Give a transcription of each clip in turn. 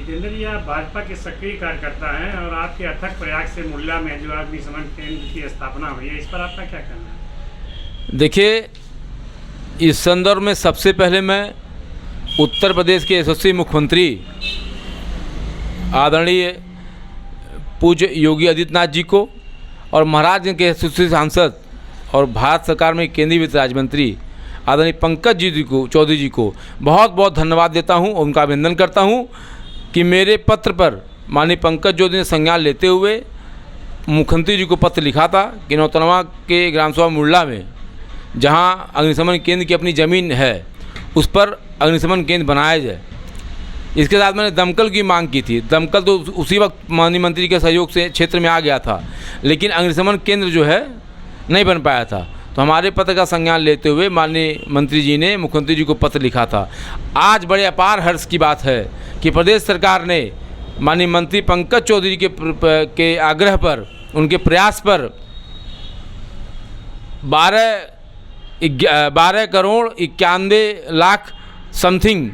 जितेंद्र जी, आप भाजपा के सक्रिय कार्यकर्ता हैं और आपके अथक प्रयास से मुल्ला में जो अग्निशमन केंद्र की स्थापना हुई है, इस पर आपका क्या कहना है? देखिए, इस संदर्भ में सबसे पहले मैं उत्तर प्रदेश के यशस्वी मुख्यमंत्री आदरणीय पूज्य योगी आदित्यनाथ जी को और महाराजगंज के यशस्वी सांसद और भारत सरकार में केंद्रीय वित्त राज्य मंत्री आदरणीय पंकज चौधरी जी को बहुत बहुत धन्यवाद देता हूं, उनका अभिनंदन करता हूं कि मेरे पत्र पर माननीय पंकज चौधरी ने संज्ञान लेते हुए मुख्यमंत्री जी को पत्र लिखा था कि नौतनवा के ग्राम सभा मुल्ला में जहां अग्निशमन केंद्र की अपनी ज़मीन है उस पर अग्निशमन केंद्र बनाया जाए। इसके साथ मैंने दमकल की मांग की थी। दमकल तो उसी वक्त माननीय मंत्री के सहयोग से क्षेत्र में आ गया था, लेकिन अग्निशमन केंद्र जो है नहीं बन पाया था। तो हमारे पत्र का संज्ञान लेते हुए माननीय मंत्री जी ने मुख्यमंत्री जी को पत्र लिखा था। आज बड़े अपार हर्ष की बात है कि प्रदेश सरकार ने माननीय मंत्री पंकज चौधरी के आग्रह पर, उनके प्रयास पर 12 करोड़ 91 लाख समथिंग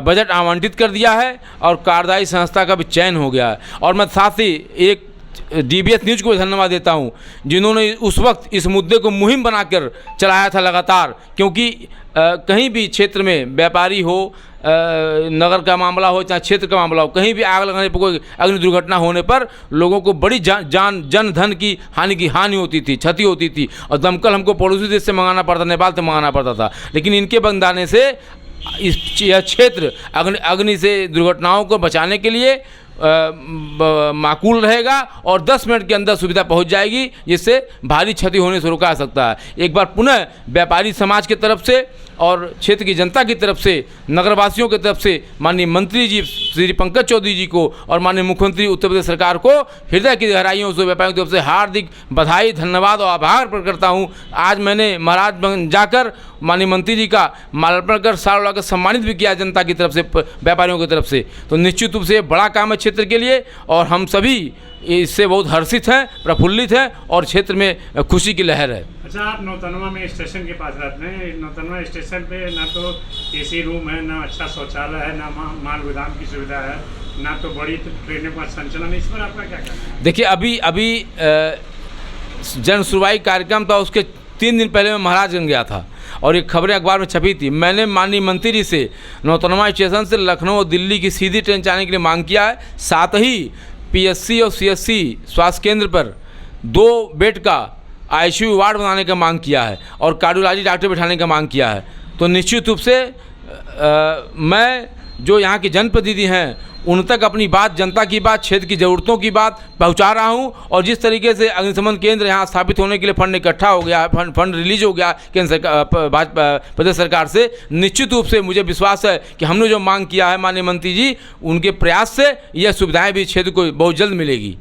बजट आवंटित कर दिया है और कार्यदायी संस्था का भी चयन हो गया है। और मैं साथ ही एक DBS न्यूज़ को धन्यवाद देता हूं जिन्होंने उस वक्त इस मुद्दे को मुहिम बनाकर चलाया था लगातार, क्योंकि कहीं भी क्षेत्र में व्यापारी हो, नगर का मामला हो चाहे क्षेत्र का मामला हो, कहीं भी आग लगने पर, कोई अग्नि दुर्घटना होने पर लोगों को बड़ी जन धन की हानि होती थी, क्षति होती थी। और दमकल हमको पड़ोसी देश से मंगाना पड़ता, नेपाल से मंगाना पड़ता था। लेकिन इनके बंदाने से यह क्षेत्र अग्नि से दुर्घटनाओं को बचाने के लिए माकूल रहेगा और 10 मिनट के अंदर सुविधा पहुंच जाएगी, जिससे भारी क्षति होने से रोका जा सकता है। एक बार पुनः व्यापारी समाज की तरफ से और क्षेत्र की जनता की तरफ से, नगरवासियों की तरफ से माननीय मंत्री जी श्री पंकज चौधरी जी को और माननीय मुख्यमंत्री उत्तर प्रदेश सरकार को हृदय की गहराइयों से, व्यापारियों की तरफ से हार्दिक बधाई, धन्यवाद और आभार प्रकट करता हूं। आज मैंने महाराजगंज जाकर माननीय मंत्री जी का माल्यार्पण कर साल लाकर सम्मानित भी किया जनता की तरफ से, व्यापारियों की तरफ से। तो निश्चित रूप से बड़ा काम है क्षेत्र के लिए और हम सभी इससे बहुत हर्षित हैं, प्रफुल्लित हैं और क्षेत्र में खुशी की लहर है। अच्छा, आप नौतनवा में स्टेशन के पास रहते हैं। नौतनवा स्टेशन पे ना तो AC रूम है, ना अच्छा शौचालय है, ना माल गोदाम की सुविधा है, ना तो बड़ी ट्रेनों का संचालन। इस पर आपका क्या कहना है? देखिए, अभी जन सुनवाई कार्यक्रम था, उसके 3 दिन पहले मैं महाराजगंज गया था और एक खबरें अखबार में छपी थी। मैंने माननीय मंत्री जी से नौतनवा स्टेशन से लखनऊ और दिल्ली की सीधी ट्रेन चलाने के लिए मांग किया है। साथ ही PSC और CSC स्वास्थ्य केंद्र पर 2 बेड का ICU वार्ड बनाने का मांग किया है और कार्डियोलॉजी डॉक्टर बिठाने का मांग किया है। तो निश्चित रूप से मैं जो यहाँ के जनप्रतिनिधि हैं उन तक अपनी बात, जनता की बात, क्षेत्र की ज़रूरतों की बात पहुँचा रहा हूँ। और जिस तरीके से अग्निशमन केंद्र यहाँ स्थापित होने के लिए फंड इकट्ठा हो गया, फंड रिलीज हो गया केंद्र सरकार, भाजपा प्रदेश सरकार से, निश्चित रूप से मुझे विश्वास है कि हमने जो मांग किया है माननीय मंत्री जी, उनके प्रयास से यह सुविधाएँ भी क्षेत्र को बहुत जल्द मिलेगी।